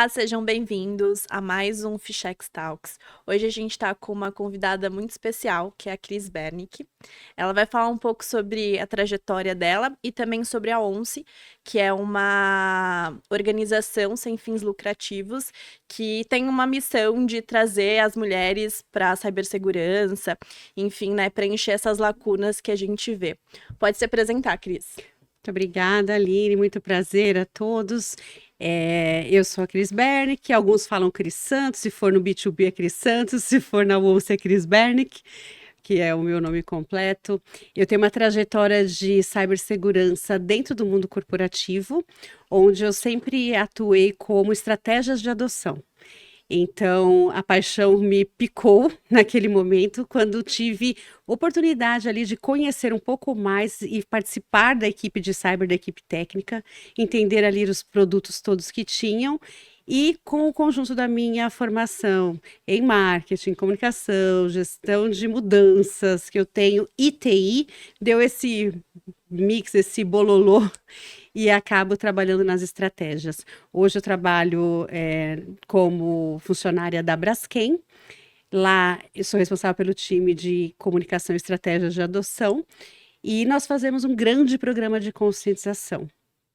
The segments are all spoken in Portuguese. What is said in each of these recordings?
Olá, sejam bem-vindos a mais um Fichex Talks. Hoje a gente está com uma convidada muito especial, que é a Cris Bernick. Ela vai falar um pouco sobre a trajetória dela e também sobre a ONCE, que é uma organização sem fins lucrativos que tem uma missão de trazer as mulheres para a cibersegurança, enfim, né, preencher essas lacunas que a gente vê. Pode se apresentar, Cris. Muito obrigada, Aline. Muito prazer a todos. Eu sou a Cris Bernick, alguns falam Cris Santos, se for no B2B é Cris Santos, se for na ONCE é Cris Bernick, que é o meu nome completo. Eu tenho uma trajetória de cibersegurança dentro do mundo corporativo, onde eu sempre atuei como estratégias de adoção. Então, a paixão me picou naquele momento, quando tive oportunidade ali de conhecer um pouco mais e participar da equipe de cyber, da equipe técnica, entender ali os produtos todos que tinham e com o conjunto da minha formação em marketing, comunicação, gestão de mudanças que eu tenho, ITI, deu esse mix, esse bololô e acabo trabalhando nas estratégias. Hoje eu trabalho como funcionária da Braskem. Lá eu sou responsável pelo time de comunicação e estratégias de adoção e nós fazemos um grande programa de conscientização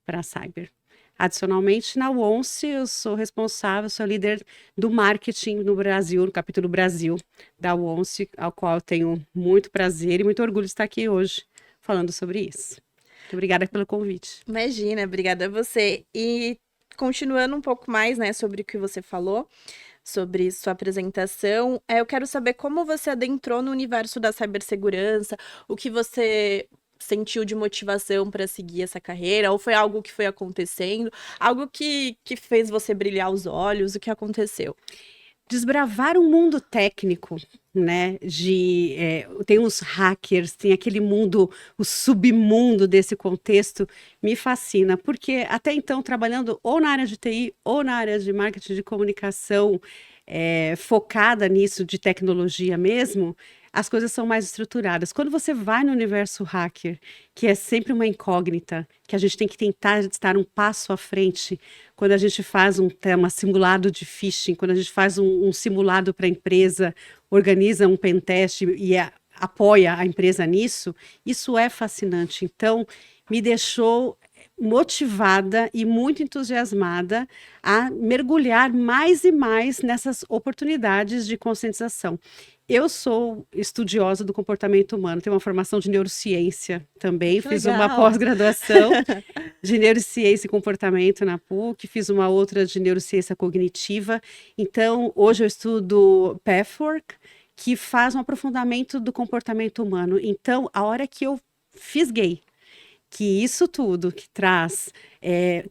para a cyber. Adicionalmente, na ONCE, eu sou responsável, sou líder do marketing no Brasil, no capítulo Brasil da ONCE, ao qual eu tenho muito prazer e muito orgulho de estar aqui hoje falando sobre isso. Muito obrigada pelo convite. Imagina, obrigada a você. E continuando um pouco mais, né, sobre o que você falou, sobre sua apresentação, eu quero saber como você adentrou no universo da cibersegurança, o que você sentiu de motivação para seguir essa carreira, ou foi algo que foi acontecendo, algo que fez você brilhar os olhos, o que aconteceu? Desbravar um mundo técnico, né? Tem os hackers, tem aquele mundo, o submundo desse contexto, me fascina, porque até então, trabalhando ou na área de TI ou na área de marketing de comunicação, focada nisso de tecnologia mesmo, as coisas são mais estruturadas. Quando você vai no universo hacker, que é sempre uma incógnita, que a gente tem que tentar estar um passo à frente, quando a gente faz um tema simulado de phishing, quando a gente faz um simulado para a empresa, organiza um pentest e apoia a empresa nisso, isso é fascinante. Então, me deixou motivada e muito entusiasmada a mergulhar mais e mais nessas oportunidades de conscientização. Eu sou estudiosa do comportamento humano, tenho uma formação de neurociência também, fiz uma pós-graduação de neurociência e comportamento na PUC, fiz uma outra de neurociência cognitiva. Então, hoje eu estudo Pathwork, que faz um aprofundamento do comportamento humano. Então, a hora que eu fisguei que isso tudo que traz,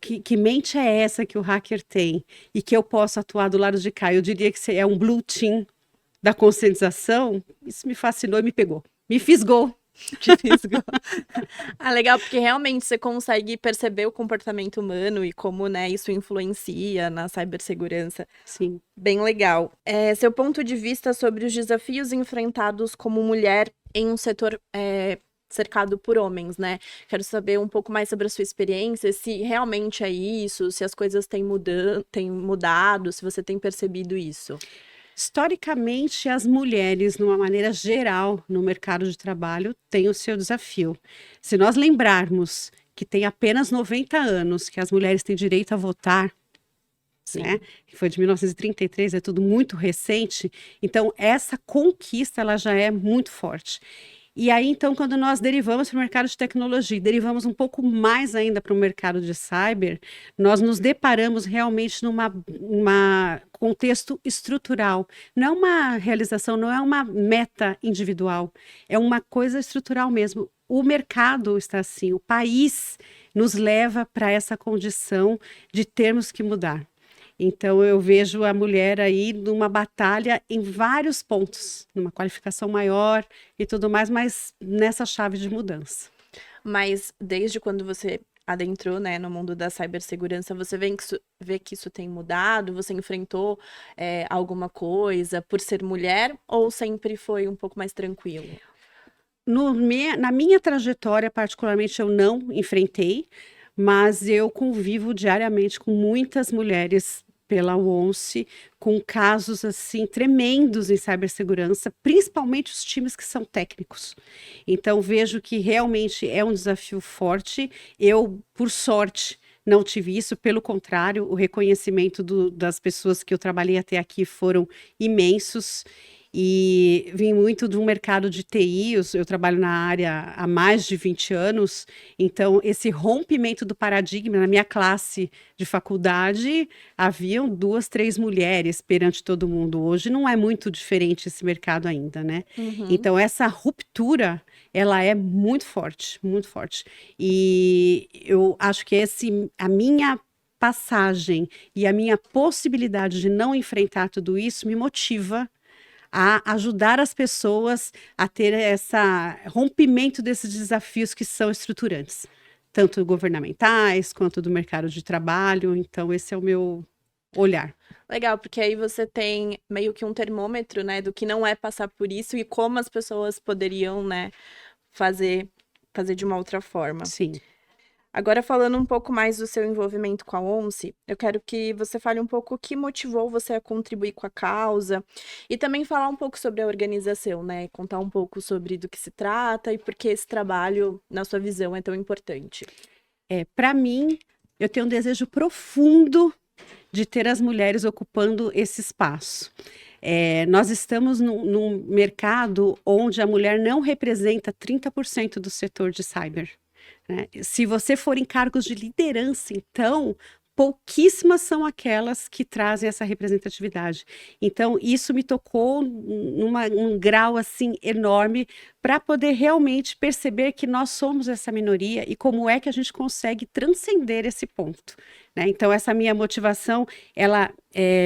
que mente é essa que o hacker tem e que eu posso atuar do lado de cá, eu diria que é um blue team da conscientização, isso me fascinou e me pegou, me fisgou. Te fisgou. Ah, legal, porque realmente você consegue perceber o comportamento humano e como, né, isso influencia na cibersegurança. Sim. Bem legal. Seu ponto de vista sobre os desafios enfrentados como mulher em um setor cercado por homens, né? Quero saber um pouco mais sobre a sua experiência, se realmente é isso, se as coisas têm mudado, se você tem percebido isso. Historicamente, as mulheres, de uma maneira geral, no mercado de trabalho, têm o seu desafio. Se nós lembrarmos que tem apenas 90 anos que as mulheres têm direito a votar, né? Que foi de 1933, é tudo muito recente. Então, essa conquista ela já é muito forte. E aí, então, quando nós derivamos para o mercado de tecnologia, derivamos um pouco mais ainda para o mercado de cyber, nós nos deparamos realmente numa contexto estrutural. Não é uma realização, não é uma meta individual, é uma coisa estrutural mesmo. O mercado está assim, o país nos leva para essa condição de termos que mudar. Então, eu vejo a mulher aí numa batalha em vários pontos, numa qualificação maior e tudo mais, mas nessa chave de mudança. Mas desde quando você adentrou, né, no mundo da cibersegurança, você vê que isso tem mudado? Você enfrentou alguma coisa por ser mulher ou sempre foi um pouco mais tranquilo? Na minha trajetória, particularmente, eu não enfrentei, mas eu convivo diariamente com muitas mulheres pela ONCE com casos assim tremendos em cibersegurança, principalmente os times que são técnicos. Então vejo que realmente é um desafio forte. Eu, por sorte, não tive isso, pelo contrário, o reconhecimento das pessoas que eu trabalhei até aqui foram imensos. E vim muito do mercado de TI, eu trabalho na área há mais de 20 anos, então esse rompimento do paradigma na minha classe de faculdade, haviam 2, 3 mulheres perante todo mundo. Hoje não é muito diferente esse mercado ainda, né? Uhum. Então essa ruptura, ela é muito forte, muito forte. E eu acho que a minha passagem e a minha possibilidade de não enfrentar tudo isso me motiva a ajudar as pessoas a ter esse rompimento desses desafios que são estruturantes, tanto governamentais quanto do mercado de trabalho. Então, esse é o meu olhar. Legal, porque aí você tem meio que um termômetro, né, do que não é passar por isso e como as pessoas poderiam, né, fazer de uma outra forma. Sim. Agora, falando um pouco mais do seu envolvimento com a ONCE, eu quero que você fale um pouco o que motivou você a contribuir com a causa e também falar um pouco sobre a organização, né? Contar um pouco sobre do que se trata e por que esse trabalho, na sua visão, é tão importante. Para mim, eu tenho um desejo profundo de ter as mulheres ocupando esse espaço. Nós estamos num mercado onde a mulher não representa 30% do setor de cyber, né? Se você for em cargos de liderança, então, pouquíssimas são aquelas que trazem essa representatividade. Então, isso me tocou num grau assim enorme para poder realmente perceber que nós somos essa minoria e como é que a gente consegue transcender esse ponto, né? Então, essa minha motivação, ela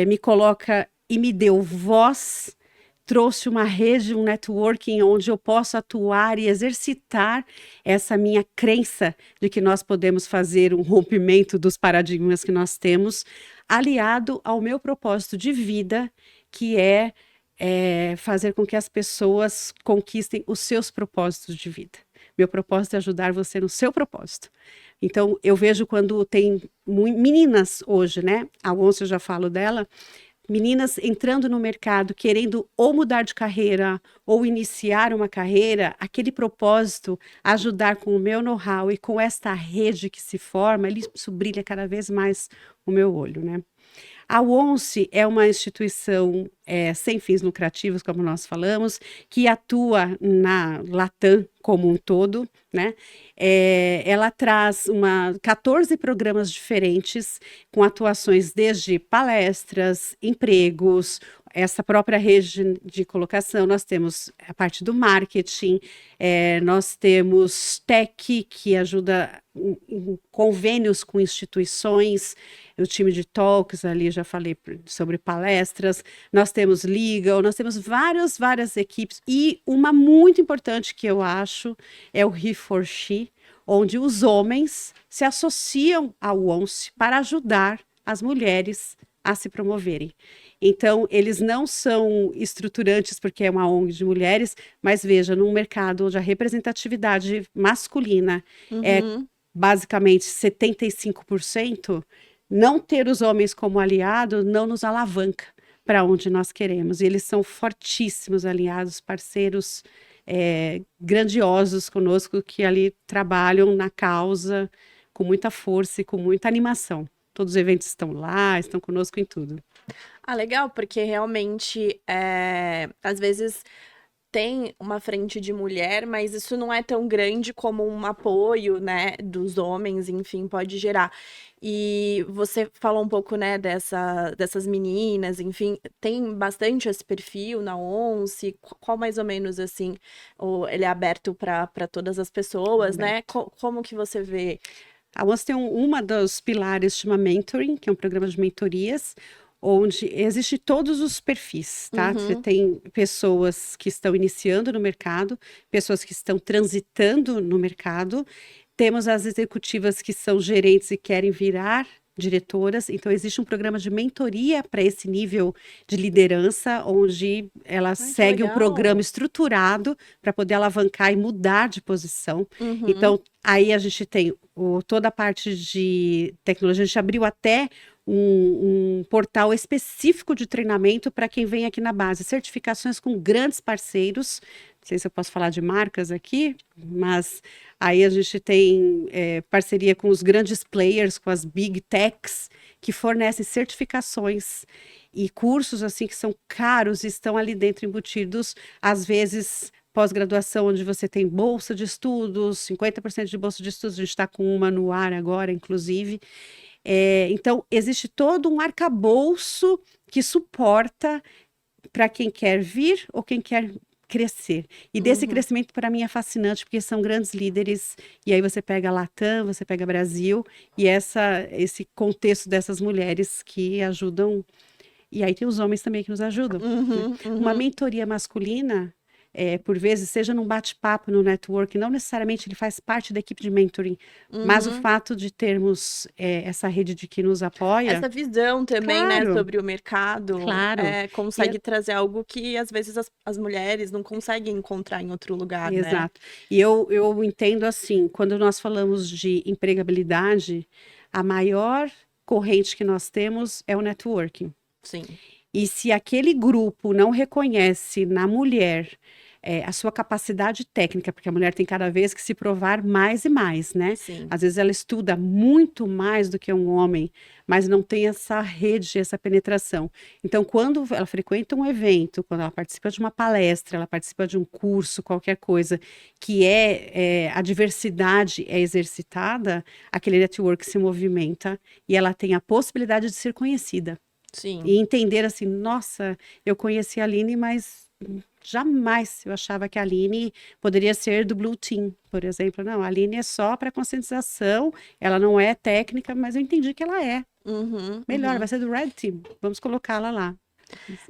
me coloca e me deu voz, trouxe uma rede, um networking onde eu posso atuar e exercitar essa minha crença de que nós podemos fazer um rompimento dos paradigmas que nós temos, aliado ao meu propósito de vida, que é fazer com que as pessoas conquistem os seus propósitos de vida. Meu propósito é ajudar você no seu propósito. Então, eu vejo quando tem meninas hoje, né? A ONCE, eu já falo dela, meninas entrando no mercado, querendo ou mudar de carreira ou iniciar uma carreira, aquele propósito, ajudar com o meu know-how e com esta rede que se forma, isso brilha cada vez mais o meu olho, né? A ONCE é uma instituição sem fins lucrativos, como nós falamos, que atua na Latam como um todo, né? Ela traz 14 programas diferentes, com atuações desde palestras, empregos, essa própria rede de colocação. Nós temos a parte do marketing, nós temos tech, que ajuda em convênios com instituições, o time de talks ali, já falei sobre palestras, nós temos legal, nós temos várias equipes, e uma muito importante que eu acho é o He4She, onde os homens se associam ao ONCE para ajudar as mulheres a se promoverem. Então, eles não são estruturantes porque é uma ONG de mulheres, mas veja, num mercado onde a representatividade masculina é basicamente 75%, não ter os homens como aliados não nos alavanca para onde nós queremos. E eles são fortíssimos aliados, parceiros grandiosos conosco, que ali trabalham na causa com muita força e com muita animação. Todos os eventos estão lá, estão conosco em tudo. Ah, legal, porque realmente, às vezes tem uma frente de mulher, mas isso não é tão grande como um apoio, né, dos homens, enfim, pode gerar. E você falou um pouco, né, dessas meninas, enfim, tem bastante esse perfil na ONCE, qual mais ou menos, assim, ou ele é aberto para todas as pessoas, né? Como que você vê? A ONCE tem uma dos pilares, chama Mentoring, que é um programa de mentorias, onde existe todos os perfis, tá? Você tem pessoas que estão iniciando no mercado, pessoas que estão transitando no mercado, temos as executivas que são gerentes e querem virar diretoras, então existe um programa de mentoria para esse nível de liderança, onde ela segue um programa estruturado para poder alavancar e mudar de posição. Então, aí a gente tem toda a parte de tecnologia, a gente abriu até um portal específico de treinamento para quem vem aqui na base. Certificações com grandes parceiros. Não sei se eu posso falar de marcas aqui, mas aí a gente tem parceria com os grandes players, com as big techs, que fornecem certificações e cursos assim que são caros e estão ali dentro embutidos, às vezes pós-graduação, onde você tem bolsa de estudos, 50% de bolsa de estudos, a gente está com uma no ar agora, inclusive. Então, existe todo um arcabouço que suporta para quem quer vir ou quem quer crescer. E desse crescimento, para mim, é fascinante, porque são grandes líderes, e aí você pega Latam, você pega Brasil, e esse contexto dessas mulheres que ajudam, e aí tem os homens também que nos ajudam, né? Uma mentoria masculina, por vezes, seja num bate-papo, no network, não necessariamente ele faz parte da equipe de mentoring, mas o fato de termos essa rede de que nos apoia, Essa visão também, né, claro, sobre o mercado, claro. consegue trazer algo que às vezes as mulheres não conseguem encontrar em outro lugar, né? Exato. E eu entendo assim, quando nós falamos de empregabilidade, a maior corrente que nós temos é o networking. Sim, E se aquele grupo não reconhece na mulher a sua capacidade técnica, porque a mulher tem cada vez que se provar mais e mais, né? sim. Às vezes ela estuda muito mais do que um homem, mas não tem essa rede, essa penetração. Então, quando ela frequenta um evento, quando ela participa de uma palestra, ela participa de um curso, qualquer coisa, que a diversidade é exercitada, aquele network se movimenta e ela tem a possibilidade de ser conhecida. Sim. E entender assim, nossa, eu conheci a Aline, mas jamais eu achava que a Aline poderia ser do Blue Team, por exemplo. Não, a Aline é só para conscientização, ela não é técnica, mas eu entendi que ela é. Melhor, vai ser do Red Team, vamos colocá-la lá.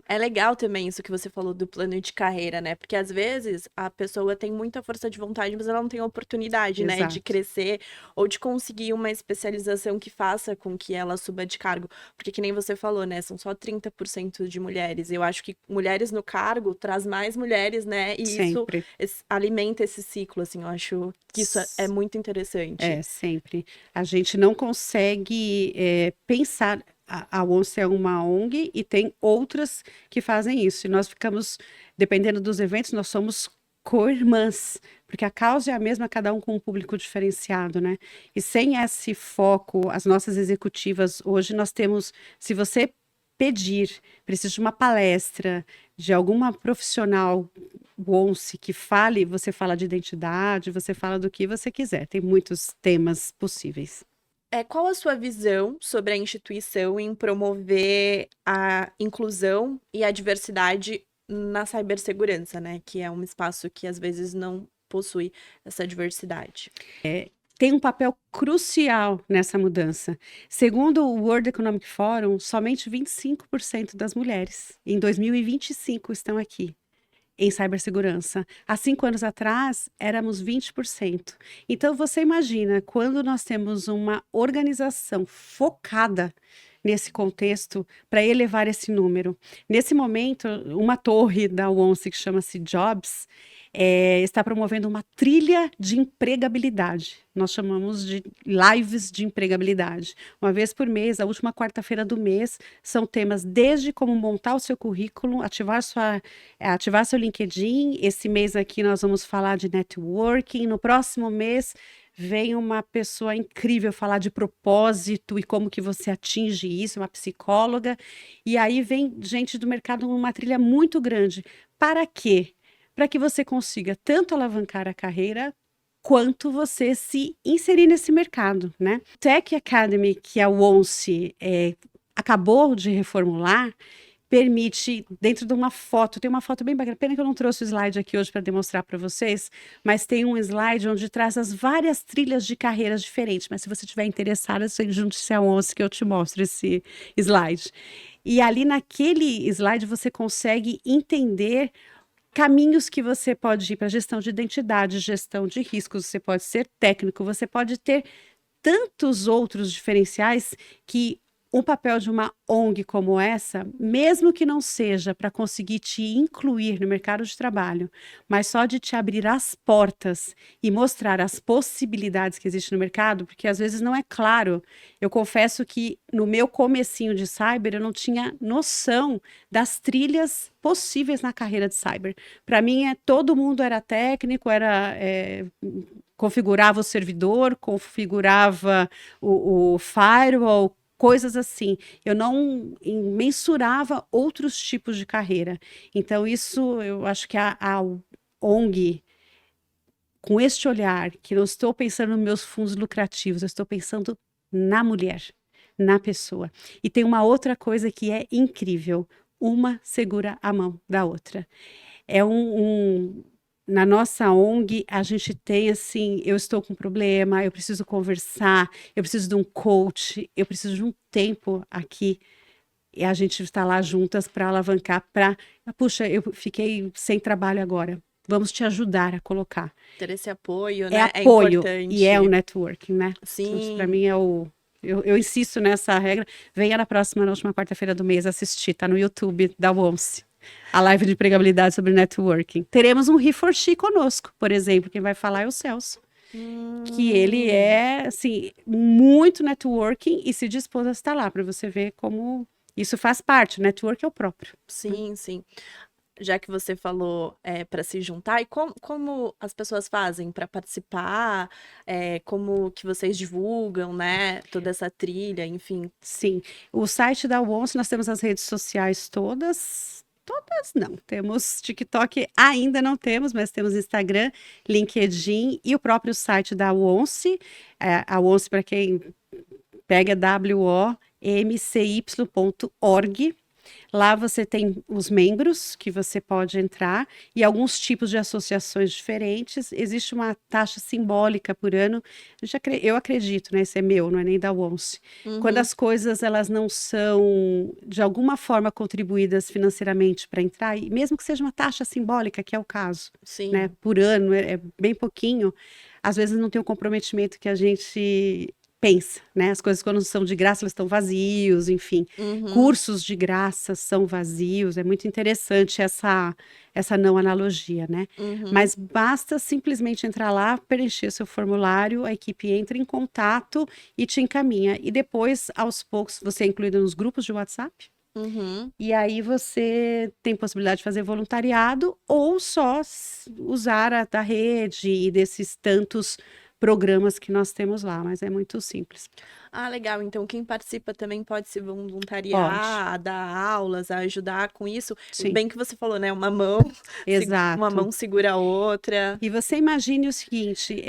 É legal também isso que você falou do plano de carreira, né? Porque às vezes a pessoa tem muita força de vontade, mas ela não tem a oportunidade, né, de Exato. crescer ou de conseguir uma especialização que faça com que ela suba de cargo. Porque que nem você falou, né, são só 30% de mulheres. Eu acho que mulheres no cargo traz mais mulheres, né? E isso Sempre. alimenta esse ciclo, assim. Eu acho que isso é muito interessante. Sempre. A gente não consegue pensar. A ONCE é uma ONG e tem outras que fazem isso. E nós ficamos, dependendo dos eventos, nós somos co-irmãs, porque a causa é a mesma, cada um com um público diferenciado, né? E sem esse foco, as nossas executivas, hoje nós temos, se você pedir, precisa de uma palestra, de alguma profissional ONCE que fale, você fala de identidade, você fala do que você quiser, tem muitos temas possíveis. Qual a sua visão sobre a instituição em promover a inclusão e a diversidade na cibersegurança, né? Que é um espaço que às vezes não possui essa diversidade. Tem um papel crucial nessa mudança. Segundo o World Economic Forum, somente 25% das mulheres em 2025 estão aqui em cibersegurança. Há 5 anos atrás, éramos 20%. Então, você imagina, quando nós temos uma organização focada nesse contexto para elevar esse número. Nesse momento, uma torre da ONCE, que chama-se Jobs, está promovendo uma trilha de empregabilidade. Nós chamamos de lives de empregabilidade. Uma vez por mês, a última quarta-feira do mês, são temas desde como montar o seu currículo, ativar seu LinkedIn. Esse mês aqui nós vamos falar de networking. No próximo mês, vem uma pessoa incrível falar de propósito e como que você atinge isso, uma psicóloga. E aí vem gente do mercado numa trilha muito grande. Para quê? Para que você consiga tanto alavancar a carreira, quanto você se inserir nesse mercado, né? Tech Academy, que a ONCE acabou de reformular, permite, dentro de uma foto, tem uma foto bem bacana, pena que eu não trouxe o slide aqui hoje para demonstrar para vocês, mas tem um slide onde traz as várias trilhas de carreiras diferentes, mas se você estiver interessada, você junte-se à ONCE que eu te mostro esse slide. E ali naquele slide você consegue entender caminhos que você pode ir para gestão de identidade, gestão de riscos, você pode ser técnico, você pode ter tantos outros diferenciais que um papel de uma ONG como essa, mesmo que não seja para conseguir te incluir no mercado de trabalho, mas só de te abrir as portas e mostrar as possibilidades que existem no mercado, porque às vezes não é claro. Eu confesso que no meu comecinho de cyber, eu não tinha noção das trilhas possíveis na carreira de cyber. Para mim, todo mundo era técnico, configurava o servidor, configurava o firewall, coisas assim. Eu não mensurava outros tipos de carreira. Então, isso eu acho que a ONG, com este olhar, que não estou pensando nos meus fundos lucrativos, eu estou pensando na mulher, na pessoa. E tem uma outra coisa que é incrível: uma segura a mão da outra. É na nossa ONG, a gente tem assim, eu estou com um problema, eu preciso conversar, eu preciso de um coach, eu preciso de um tempo aqui. E a gente está lá juntas para alavancar, puxa, eu fiquei sem trabalho agora. Vamos te ajudar a colocar. Ter esse apoio, É né? É apoio e é o importante. networking, né? Então, isso para Sim. mim é o. Eu insisto nessa regra. Venha na última quarta-feira do mês assistir, tá no YouTube da ONCE. A live de empregabilidade sobre networking. Teremos um He4She conosco, por exemplo. Quem vai falar é o Celso. Que ele Hum. é, assim, muito networking e se dispôs a estar lá, para você ver como isso faz parte. O network é o próprio. Sim, sim. Já que você falou para se juntar, e como as pessoas fazem para participar, como que vocês divulgam, né, toda essa trilha, enfim. Sim. O site da ONCE, nós temos as redes sociais todas. Todas não. Temos TikTok, ainda não temos, mas temos Instagram, LinkedIn e o próprio site da ONCE. A ONCE, para quem pega, womcy.org. Lá você tem os membros que você pode entrar e alguns tipos de associações diferentes. Existe uma taxa simbólica por ano. Eu acredito, né? Esse é meu, não é nem da ONCE. Quando Uhum, as coisas elas não são de alguma forma contribuídas financeiramente para entrar, e mesmo que seja uma taxa simbólica, que é o caso, né? sim. Por ano, é bem pouquinho. Às vezes não tem o comprometimento que a gente pensa, né? As coisas quando são de graça, elas estão vazios, enfim. Uhum, Cursos de graça são vazios, é muito interessante essa não analogia, né? uhum. Mas basta simplesmente entrar lá, preencher seu formulário, a equipe entra em contato e te encaminha. E depois, aos poucos, você é incluído nos grupos de WhatsApp. Uhum. E aí você tem possibilidade de fazer voluntariado ou só usar a da rede e desses tantos programas que nós temos lá, mas é muito simples. Ah, legal. Então, quem participa também pode se Pode, voluntariar, a dar aulas, a ajudar com isso. sim, Bem que você falou, né? Uma mão, uma exato. mão segura a outra. E você imagine o seguinte,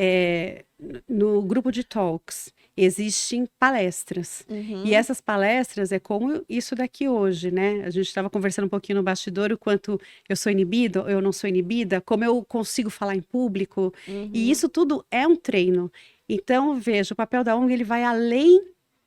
no grupo de talks existem palestras. E Uhum, essas palestras é como isso daqui hoje, né? A gente estava conversando um pouquinho no bastidor o quanto eu sou inibida, eu não sou inibida, como eu consigo falar em público. E uhum, isso tudo é um treino. Então, veja, o papel da ONG ele vai além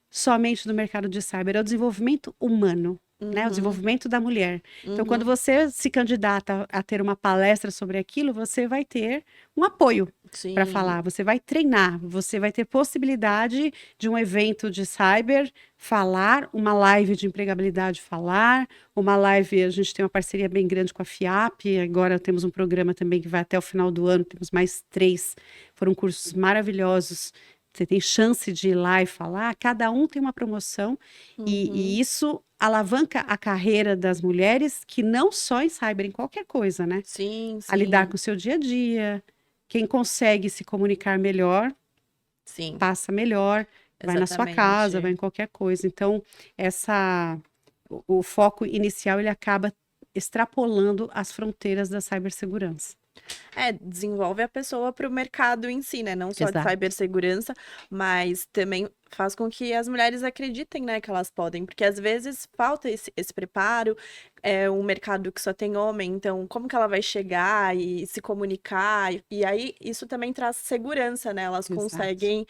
somente do mercado de cyber, é o desenvolvimento humano. Né, o uhum, desenvolvimento da mulher. Então, quando uhum. você se candidata a ter uma palestra sobre aquilo, você vai ter um apoio para Sim. falar, você vai treinar, você vai ter possibilidade de um evento de cyber falar, uma live de empregabilidade falar, uma live, a gente tem uma parceria bem grande com a FIAP, agora temos um programa também que vai até o final do ano, temos mais 3, foram cursos maravilhosos. Você tem chance de ir lá e falar, cada um tem uma promoção, Uhum. e isso alavanca a carreira das mulheres, que não só em cyber, em qualquer coisa, né? Sim, A lidar sim, com o seu dia a dia. Quem consegue se comunicar melhor, sim, passa melhor, vai na sua casa, vai exatamente. em qualquer coisa. Então, o foco inicial ele acaba extrapolando as fronteiras da cibersegurança. Desenvolve a pessoa para o mercado em si, né? Não só de Exato. cibersegurança, mas também faz com que as mulheres acreditem, né, que elas podem, porque às vezes falta esse preparo, é um mercado que só tem homem, então como que ela vai chegar e se comunicar? E aí isso também traz segurança, né? Elas Exato. conseguem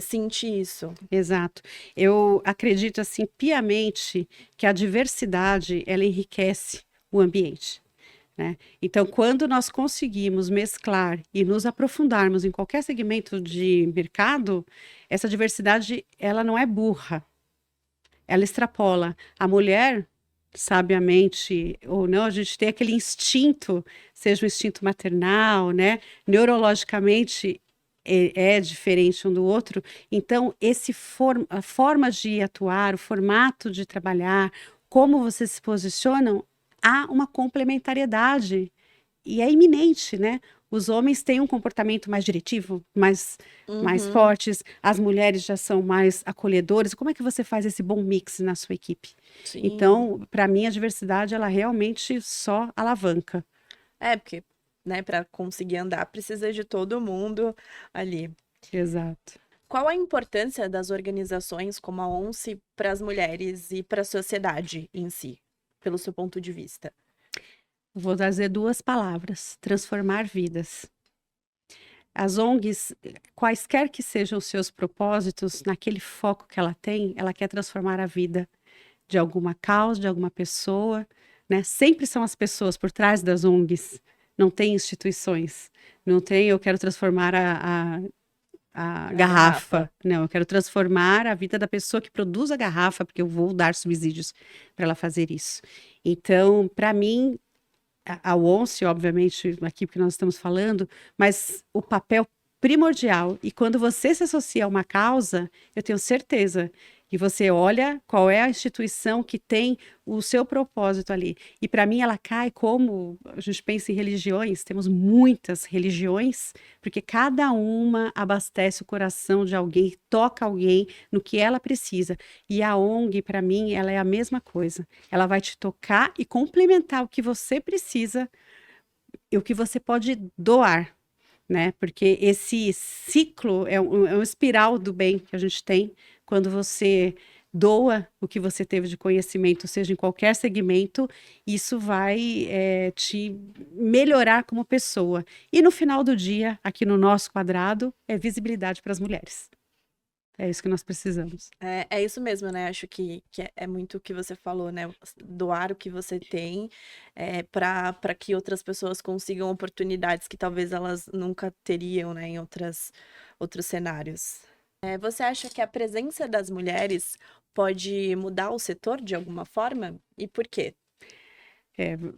sentir isso. Exato. Eu acredito assim piamente que a diversidade ela enriquece o ambiente. Né? Então, quando nós conseguimos mesclar e nos aprofundarmos em qualquer segmento de mercado, essa diversidade ela não é burra, ela extrapola. A mulher, sabiamente ou não, a gente tem aquele instinto, seja o instinto maternal, né? Neurologicamente é diferente um do outro. Então, a forma de atuar, o formato de trabalhar, como vocês se posicionam, há uma complementariedade e é iminente, né? Os homens têm um comportamento mais diretivo, mais Uhum, fortes, as mulheres já são mais acolhedoras. Como é que você faz esse bom mix na sua equipe? sim. Então, para mim, a diversidade, ela realmente só alavanca. É, porque, né, para conseguir andar precisa de todo mundo ali. Exato. Qual a importância das organizações como a ONCE para as mulheres e para a sociedade em si, pelo seu ponto de vista? Vou trazer duas palavras: transformar vidas. As ONGs, quaisquer que sejam os seus propósitos, naquele foco que ela quer transformar a vida de alguma causa, de alguma pessoa, né? Sempre são as pessoas por trás das ONGs, não tem instituições, não tem eu quero transformar a A garrafa. garrafa, não, eu quero transformar a vida da pessoa que produz a garrafa, porque eu vou dar subsídios para ela fazer isso. Então, para mim, a ONCE, obviamente, aqui porque nós estamos falando, mas o papel primordial, e quando você se associa a uma causa, eu tenho certeza que você olha qual é a instituição que tem o seu propósito ali. E para mim ela cai como a gente pensa em religiões, temos muitas religiões, porque cada uma abastece o coração de alguém, toca alguém no que ela precisa. E a ONG, para mim, ela é a mesma coisa. Ela vai te tocar e complementar o que você precisa e o que você pode doar, né? Porque esse ciclo é um espiral do bem que a gente tem quando você doa o que você teve de conhecimento, seja em qualquer segmento, isso vai te melhorar como pessoa. E no final do dia, aqui no nosso quadrado, é visibilidade para as mulheres. É isso que nós precisamos. É isso mesmo, né? Acho que é muito o que você falou, né? Doar o que você tem para que outras pessoas consigam oportunidades que talvez elas nunca teriam, né, em outros cenários. Você acha que a presença das mulheres pode mudar o setor de alguma forma? E por quê?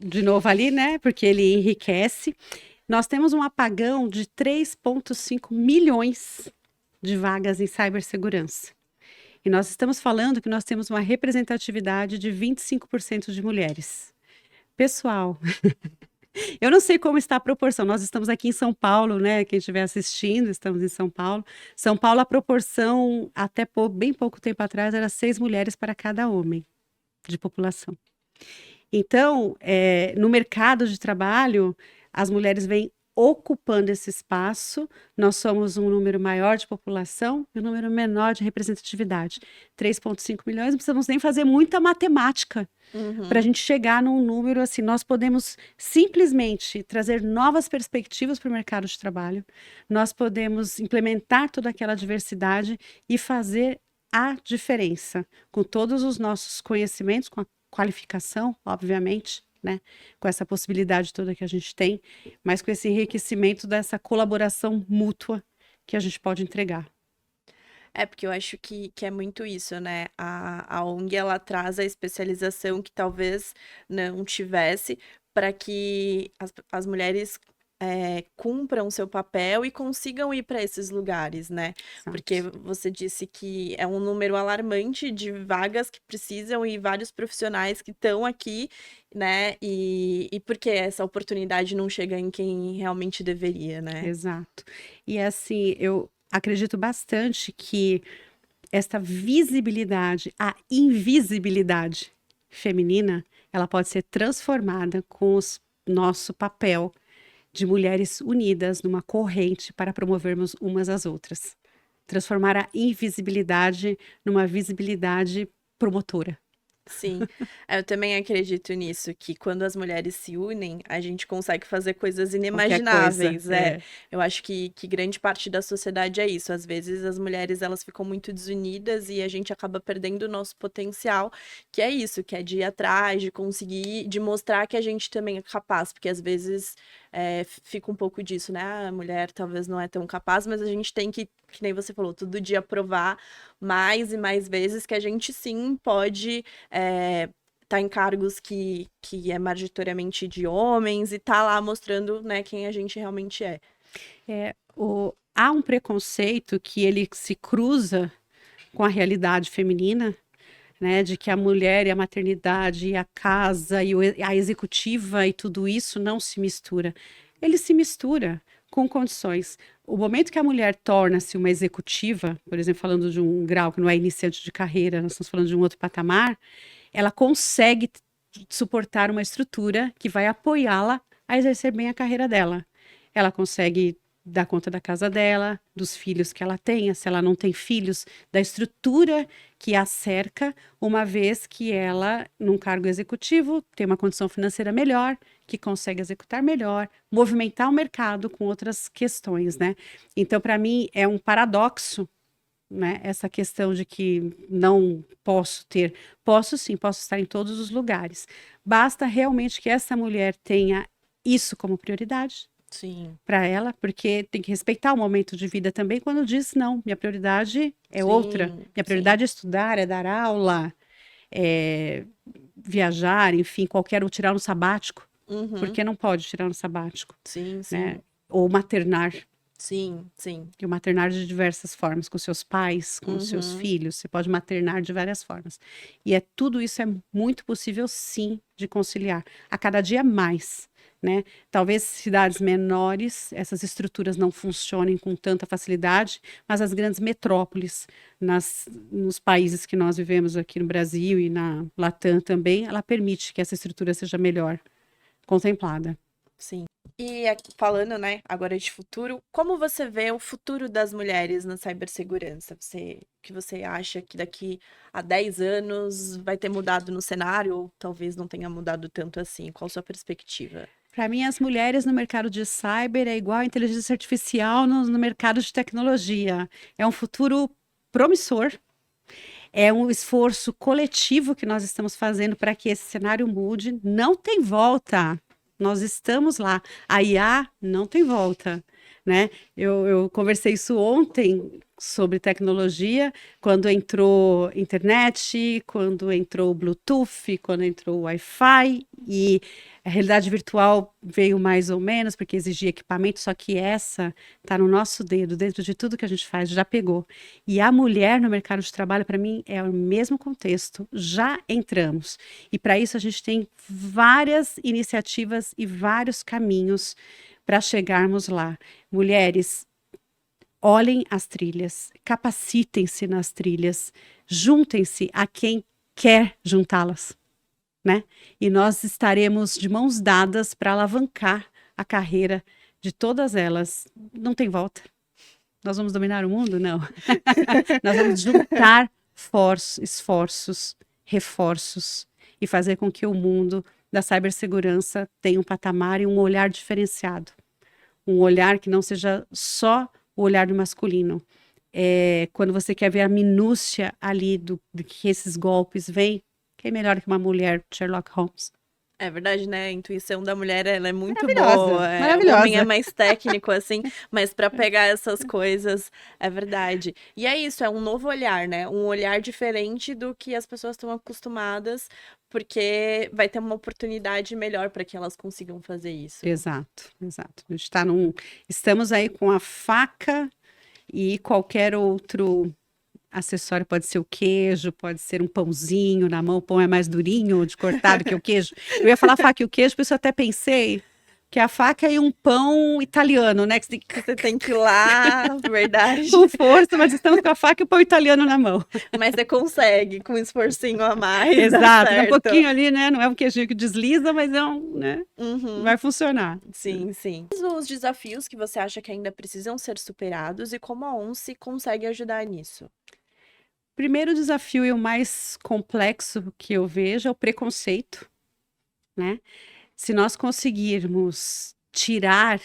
De novo ali, né? Porque ele enriquece. Nós temos um apagão de 3,5 milhões de vagas em cibersegurança. E nós estamos falando que nós temos uma representatividade de 25% de mulheres. Pessoal, eu não sei como está a proporção. Nós estamos aqui em São Paulo, né? Quem estiver assistindo, estamos em São Paulo. São Paulo, a proporção, bem pouco tempo atrás, era 6 mulheres para cada homem de população. Então, no mercado de trabalho, as mulheres vêm ocupando esse espaço. Nós somos um número maior de população e um número menor de representatividade. 3,5 milhões, não precisamos nem fazer muita matemática para a Uhum. gente chegar num número assim. Nós podemos simplesmente trazer novas perspectivas para o mercado de trabalho, nós podemos implementar toda aquela diversidade e fazer a diferença com todos os nossos conhecimentos, com a qualificação, obviamente, né? Com essa possibilidade toda que a gente tem, mas com esse enriquecimento dessa colaboração mútua que a gente pode entregar. É, porque eu acho que é muito isso, né? A ONG, ela traz a especialização que talvez não tivesse para que as mulheres cumpram seu papel e consigam ir para esses lugares, né? Porque Exato. você disse que é um número alarmante de vagas que precisam e vários profissionais que estão aqui, né? E por que essa oportunidade não chega em quem realmente deveria, né? Exato. E assim, eu acredito bastante que esta visibilidade, a invisibilidade feminina, ela pode ser transformada com o nosso papel de mulheres unidas numa corrente para promovermos umas às outras. Transformar a invisibilidade numa visibilidade promotora. Sim, eu também acredito nisso, que quando as mulheres se unem, a gente consegue fazer coisas Qualquer coisa. inimagináveis, Eu acho que grande parte da sociedade é isso. Às vezes as mulheres elas ficam muito desunidas e a gente acaba perdendo o nosso potencial, que é isso, que é de ir atrás, de conseguir, de mostrar que a gente também é capaz, porque às vezes fica um pouco disso, né? A mulher talvez não é tão capaz, mas a gente tem que nem você falou, todo dia provar mais e mais vezes que a gente sim pode tá em cargos que é majoritariamente de homens e tá lá mostrando, né, quem a gente realmente é. Há um preconceito que ele se cruza com a realidade feminina, né, de que a mulher e a maternidade e a casa e a executiva e tudo isso não se mistura. Ele se mistura com condições. O momento que a mulher torna-se uma executiva, por exemplo, falando de um grau que não é iniciante de carreira, nós estamos falando de um outro patamar, ela consegue suportar uma estrutura que vai apoiá-la a exercer bem a carreira dela. Ela consegue dar conta da casa dela, dos filhos que ela tenha, se ela não tem filhos, da estrutura que a cerca, uma vez que ela, num cargo executivo, tem uma condição financeira melhor, que consegue executar melhor, movimentar o mercado com outras questões, né? Então, para mim, é um paradoxo, né? Essa questão de que não posso ter, posso sim, posso estar em todos os lugares. Basta realmente que essa mulher tenha isso como prioridade, Sim. para ela, porque tem que respeitar o momento de vida também quando diz não, minha prioridade é outra. Minha prioridade é estudar, é dar aula, é viajar, enfim, ou tirar um sabático. Porque não pode tirar um sabático, Sim, né? sim. Ou maternar. Sim, sim. E maternar de diversas formas, com seus pais, com os seus filhos, você pode maternar de várias formas. E tudo isso é muito possível, sim, de conciliar. A cada dia mais, né? Talvez cidades menores, essas estruturas não funcionem com tanta facilidade, mas as grandes metrópoles, nos países que nós vivemos aqui no Brasil e na Latam também, ela permite que essa estrutura seja melhor contemplada. Sim. E falando, né, agora de futuro, como você vê o futuro das mulheres na cibersegurança? Que você acha que daqui a 10 anos vai ter mudado no cenário ou talvez não tenha mudado tanto assim? Qual a sua perspectiva? Para mim, as mulheres no mercado de cyber é igual a inteligência artificial no mercado de tecnologia. É um futuro promissor. É um esforço coletivo que nós estamos fazendo para que esse cenário mude. Não tem volta. Nós estamos lá. A IA não tem volta, né? Eu conversei isso ontem sobre tecnologia, quando entrou internet, quando entrou Bluetooth, quando entrou Wi-Fi, e a realidade virtual veio mais ou menos, porque exigia equipamento, só que essa está no nosso dedo, dentro de tudo que a gente faz, já pegou. E a mulher no mercado de trabalho, para mim, é o mesmo contexto, já entramos. E para isso a gente tem várias iniciativas e vários caminhos para chegarmos lá. Mulheres, olhem as trilhas, capacitem-se nas trilhas, juntem-se a quem quer juntá-las, né? E nós estaremos de mãos dadas para alavancar a carreira de todas elas. Não tem volta. Nós vamos dominar o mundo? Não. Nós vamos juntar esforços, reforços e fazer com que o mundo da cibersegurança tenha um patamar e um olhar diferenciado. Um olhar que não seja só o olhar do masculino. Quando você quer ver a minúcia ali do que esses golpes vêm, quem é melhor que uma mulher, Sherlock Holmes? É verdade, né? A intuição da mulher, ela é muito Maravilhosa, boa. O homem é mais técnico, assim, mas para pegar essas coisas, é verdade. E é isso, é um novo olhar, né? Um olhar diferente do que as pessoas estão acostumadas, porque vai ter uma oportunidade melhor para que elas consigam fazer isso. Exato, exato. A gente estamos aí com a faca e qualquer outro acessório, pode ser o queijo, pode ser um pãozinho na mão, o pão é mais durinho de cortar do que o queijo. Eu ia falar faca e o queijo, por isso eu até pensei que a faca é um pão italiano, né? Que você tem que ir lá, verdade. Com força, mas estamos com a faca e o pão italiano na mão. Mas você consegue, com um esforcinho a mais. Exato, é um pouquinho ali, né? Não é um queijinho que desliza, mas é né? Vai funcionar. Sim, sim. Os desafios que você acha que ainda precisam ser superados e como a ONCE consegue ajudar nisso? Primeiro desafio e o mais complexo que eu vejo é o preconceito, né? Se nós conseguirmos tirar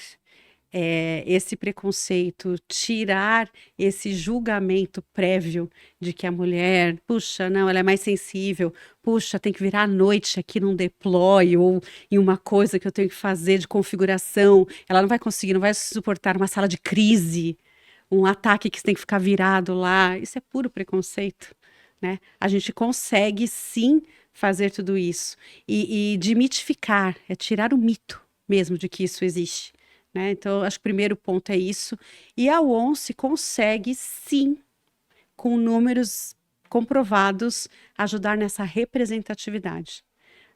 esse preconceito, tirar esse julgamento prévio de que a mulher, puxa, não, ela é mais sensível, puxa, tem que virar à noite aqui num deploy ou em uma coisa que eu tenho que fazer de configuração, ela não vai conseguir, não vai suportar uma sala de crise, um ataque que você tem que ficar virado lá, isso é puro preconceito, né? A gente consegue sim fazer tudo isso e demitificar, é tirar o mito mesmo de que isso existe, né? Então, acho que o primeiro ponto é isso. E a ONCE consegue sim, com números comprovados, ajudar nessa representatividade.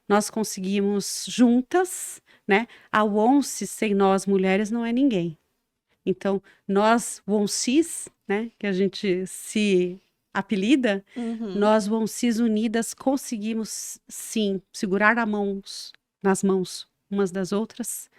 Nós conseguimos juntas, né? A ONCE sem nós mulheres não é ninguém. Então, nós, ONCIS, né, que a gente se apelida, Uhum. nós, ONCIS unidas, conseguimos, sim, segurar nas mãos umas das outras,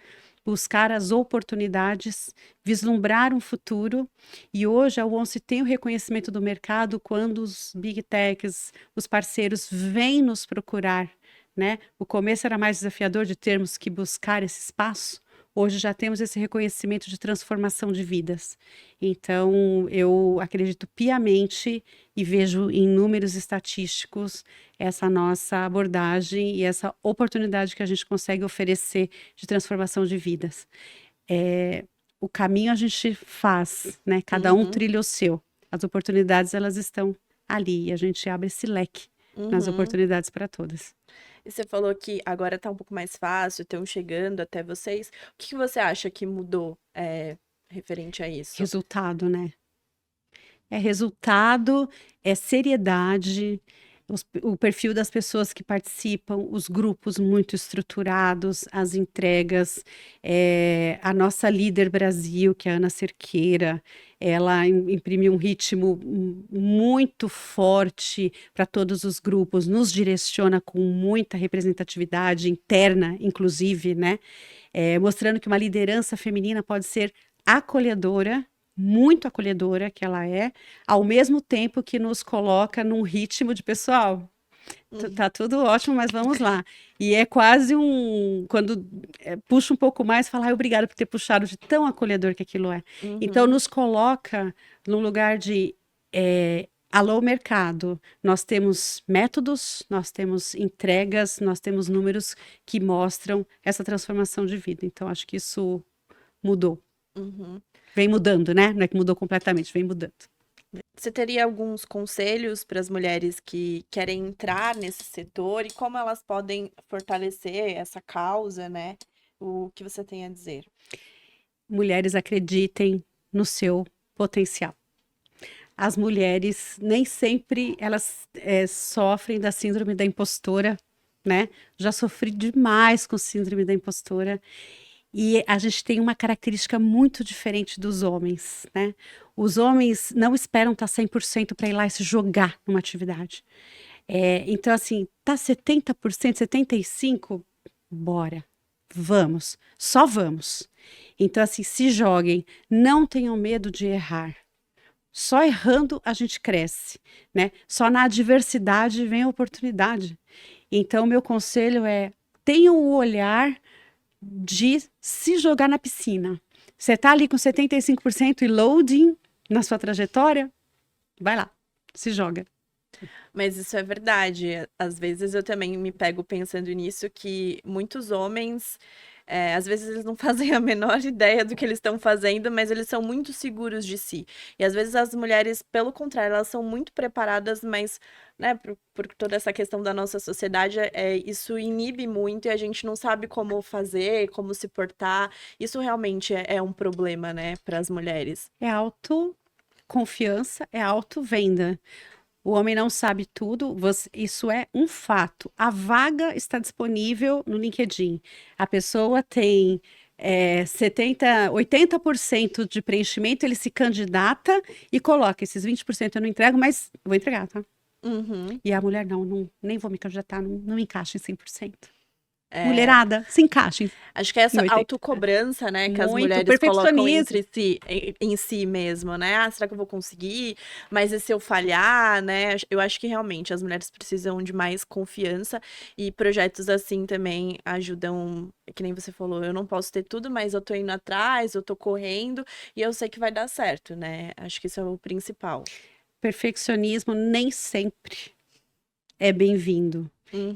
buscar as oportunidades, vislumbrar um futuro. E hoje a ONCE tem o reconhecimento do mercado quando os Big Techs, os parceiros, vêm nos procurar, né? O começo era mais desafiador de termos que buscar esse espaço. Hoje já temos esse reconhecimento de transformação de vidas. Então, eu acredito piamente e vejo em números estatísticos essa nossa abordagem e essa oportunidade que a gente consegue oferecer de transformação de vidas. O caminho a gente faz, né? Cada um Uhum. trilha o seu. As oportunidades, elas estão ali e a gente abre esse leque nas Uhum. oportunidades para todas. E você falou que agora tá um pouco mais fácil, estão chegando até vocês. O que que você acha que mudou, referente a isso? Resultado, né? É resultado, é seriedade, o perfil das pessoas que participam, os grupos muito estruturados, as entregas. A nossa líder Brasil, que é a Ana Cerqueira, ela imprimiu um ritmo muito forte para todos os grupos, nos direciona com muita representatividade interna, inclusive, né? Mostrando que uma liderança feminina pode ser acolhedora, muito acolhedora que ela é, ao mesmo tempo que nos coloca num ritmo de pessoal. Uhum. Tá tudo ótimo, mas vamos lá. E é quase quando puxa um pouco mais, fala, ai, obrigada por ter puxado de tão acolhedor que aquilo é. Então, Uhum. nos coloca num lugar de, alô, mercado. Nós temos métodos, nós temos entregas, nós temos números que mostram essa transformação de vida. Então, acho que isso mudou. Uhum. Vem mudando, né? Não é que mudou completamente, vem mudando. Você teria alguns conselhos para as mulheres que querem entrar nesse setor e como elas podem fortalecer essa causa, né? O que você tem a dizer? Mulheres acreditem no seu potencial. As mulheres nem sempre elas sofrem da síndrome da impostora, né? Já sofri demais com síndrome da impostora. E a gente tem uma característica muito diferente dos homens, né? Os homens não esperam estar 100% para ir lá e se jogar numa atividade. Então, assim, tá 70%, 75%, bora, vamos, só vamos. Então, assim, se joguem, não tenham medo de errar. Só errando a gente cresce, né? Só na adversidade vem a oportunidade. Então, meu conselho é: tenham o olhar de se jogar na piscina. Você está ali com 75% e loading na sua trajetória? Vai lá, se joga. Mas isso é verdade. Às vezes eu também me pego pensando nisso, que muitos homens, às vezes eles não fazem a menor ideia do que eles estão fazendo, mas eles são muito seguros de si. E às vezes as mulheres, pelo contrário, elas são muito preparadas, mas, né, por toda essa questão da nossa sociedade, isso inibe muito e a gente não sabe como fazer, como se portar. Isso realmente é um problema, né, para as mulheres. É autoconfiança, é autovenda. O homem não sabe tudo, isso é um fato. A vaga está disponível no LinkedIn. A pessoa tem 80% de preenchimento, ele se candidata e coloca esses 20% eu não entrego, mas eu vou entregar, tá? Uhum. E a mulher, não, nem vou me candidatar, não me encaixa em 100%. Mulherada, se encaixa Acho que é essa no 80. autocobrança, né, que as Muito mulheres colocam perfeccionismo. entre si, em si mesmo, né? Ah, será que eu vou conseguir? Mas e se eu falhar, né? Eu acho que realmente as mulheres precisam de mais confiança e projetos assim também ajudam, que nem você falou, eu não posso ter tudo, mas eu tô indo atrás, eu tô correndo e eu sei que vai dar certo, né? Acho que isso é o principal. Perfeccionismo nem sempre é bem-vindo.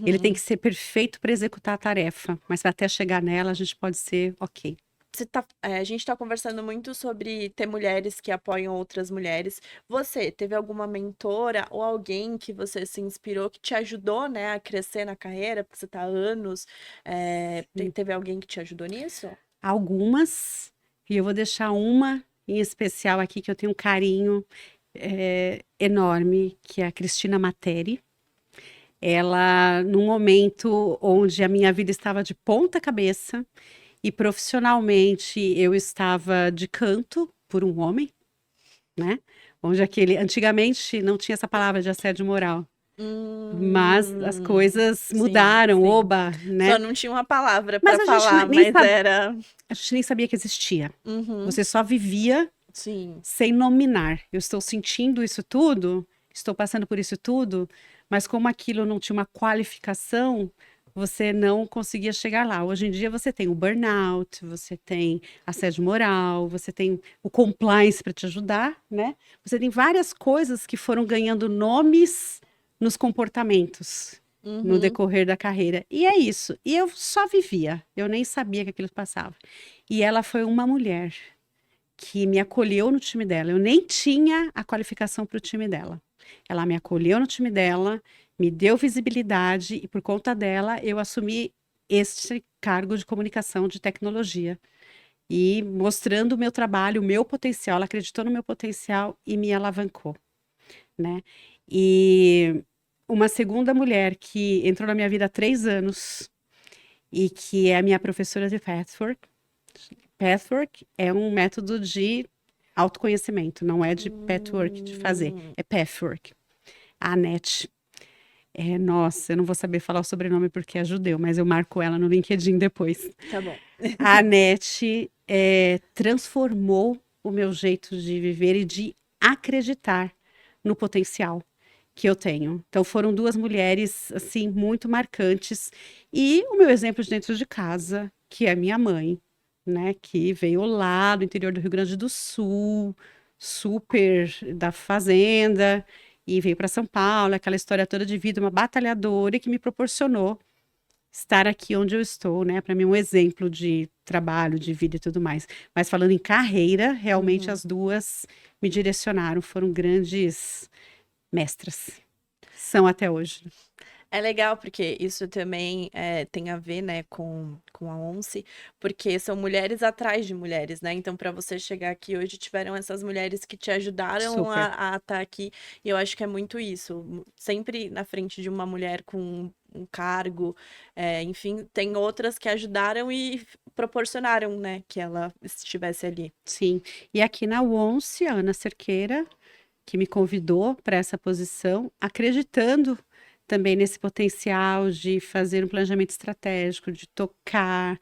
Ele tem Uhum. que ser perfeito para executar a tarefa, mas até chegar nela a gente pode ser ok. A gente tá conversando muito sobre ter mulheres que apoiam outras mulheres. Você teve alguma mentora ou alguém que você se inspirou, que te ajudou, né, a crescer na carreira? Porque você tá há anos. Teve alguém que te ajudou nisso? Algumas, e eu vou deixar uma em especial aqui que eu tenho um carinho enorme, que é a Cristina Materi. Ela, num momento onde a minha vida estava de ponta cabeça e profissionalmente eu estava de canto por um homem, né? Onde antigamente não tinha essa palavra de assédio moral, mas as coisas Sim, mudaram, sim. oba, Só né? não tinha uma palavra Mas para falar, nem mas era. a gente nem sabia que existia. Uhum, Você só vivia sim. sem nominar. Eu estou sentindo isso tudo, estou passando por isso tudo, mas como aquilo não tinha uma qualificação, você não conseguia chegar lá. Hoje em dia você tem o burnout, você tem assédio moral, você tem o compliance para te ajudar, né? Você tem várias coisas que foram ganhando nomes nos comportamentos no Uhum, decorrer da carreira. E é isso. E eu só vivia, eu nem sabia que aquilo passava. E ela foi uma mulher que me acolheu no time dela. Eu nem tinha a qualificação para o time dela. Ela me acolheu no time dela, me deu visibilidade e por conta dela eu assumi este cargo de comunicação de tecnologia e mostrando o meu trabalho, o meu potencial. Ela acreditou no meu potencial e me alavancou, né? E uma segunda mulher que entrou na minha vida há 3 anos e que é a minha professora de Pathwork. Pathwork é um método de autoconhecimento, não é de patchwork de fazer, hum, é pathwork. A Anete, nossa, eu não vou saber falar o sobrenome porque é judeu, mas eu marco ela no LinkedIn depois. tá bom. A Anete transformou o meu jeito de viver e de acreditar no potencial que eu tenho. Então foram duas mulheres assim muito marcantes e o meu exemplo de dentro de casa, que é minha mãe, né, que veio lá do interior do Rio Grande do Sul, super da fazenda e veio para São Paulo, aquela história toda de vida, uma batalhadora que me proporcionou estar aqui onde eu estou, né? Para mim, um exemplo de trabalho, de vida e tudo mais. Mas falando em carreira, realmente Uhum. as duas me direcionaram, foram grandes mestras. São até hoje. É legal porque isso também tem a ver, né, com a ONCE, porque são mulheres atrás de mulheres, né? Então, para você chegar aqui hoje, tiveram essas mulheres que te ajudaram Super. a estar aqui, e eu acho que é muito isso. Sempre na frente de uma mulher com um cargo, enfim, tem outras que ajudaram e proporcionaram, né, que ela estivesse ali. Sim. E aqui na UONCE, a Ana Cerqueira, que me convidou para essa posição, acreditando também nesse potencial de fazer um planejamento estratégico, de tocar.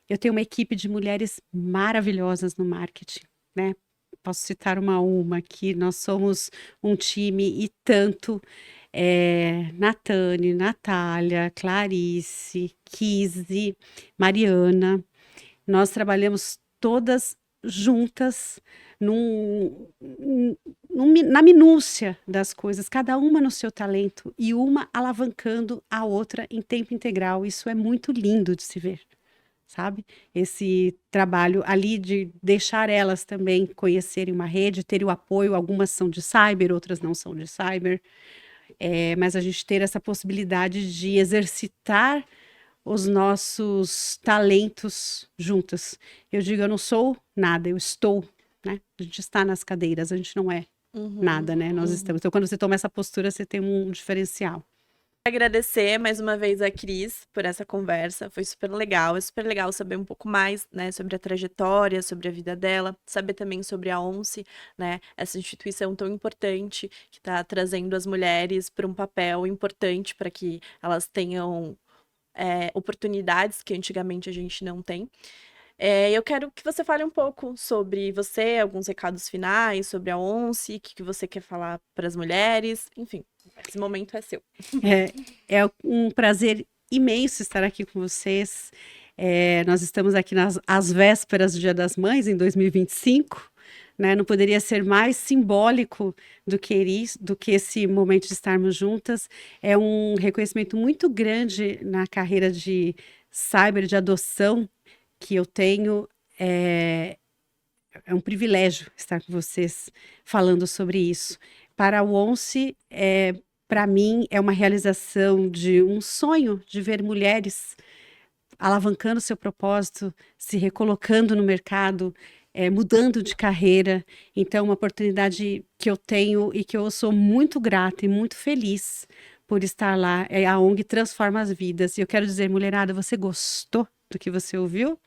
Eu tenho uma equipe de mulheres maravilhosas no marketing, né? Posso citar uma aqui, nós somos um time e tanto, Natane, Natália, Clarice, Kise, Mariana, nós trabalhamos todas juntas na minúcia das coisas, cada uma no seu talento e uma alavancando a outra em tempo integral. Isso é muito lindo de se ver, sabe? Esse trabalho ali de deixar elas também conhecerem uma rede, terem o apoio. Algumas são de cyber, outras não são de cyber, mas a gente ter essa possibilidade de exercitar os nossos talentos juntas. Eu digo, eu não sou nada, eu estou, né? A gente está nas cadeiras, a gente não é Uhum, nada, né? Nós estamos. uhum. Então, quando você toma essa postura, você tem um diferencial. Agradecer mais uma vez a Cris por essa conversa, foi super legal. É super legal saber um pouco mais, né, sobre a trajetória, sobre a vida dela, saber também sobre a ONCE, né, essa instituição tão importante que está trazendo as mulheres para um papel importante para que elas tenham oportunidades que antigamente a gente não tem. Eu quero que você fale um pouco sobre você, alguns recados finais, sobre a ONCE, o que você quer falar para as mulheres, enfim, esse momento é seu. É, é um prazer imenso estar aqui com vocês. Nós estamos aqui às vésperas do Dia das Mães, em 2025, né? Não poderia ser mais simbólico do que esse momento de estarmos juntas. É um reconhecimento muito grande na carreira de cyber, de adoção que eu tenho. É, é um privilégio estar com vocês falando sobre isso. Para o ONCE, para mim, é uma realização de um sonho de ver mulheres alavancando seu propósito, se recolocando no mercado, mudando de carreira. Então, uma oportunidade que eu tenho e que eu sou muito grata e muito feliz por estar lá. É a ONG Transforma as Vidas. E eu quero dizer, mulherada, você gostou do que você ouviu?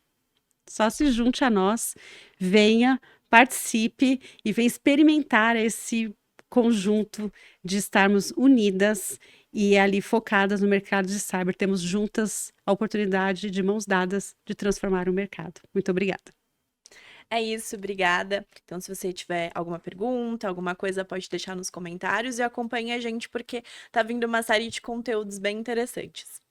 Só se junte a nós, venha, participe e venha experimentar esse conjunto de estarmos unidas e ali focadas no mercado de cyber. Temos juntas a oportunidade de mãos dadas de transformar o mercado. Muito obrigada. É isso, obrigada. Então, se você tiver alguma pergunta, alguma coisa, pode deixar nos comentários e acompanhe a gente, porque tá vindo uma série de conteúdos bem interessantes.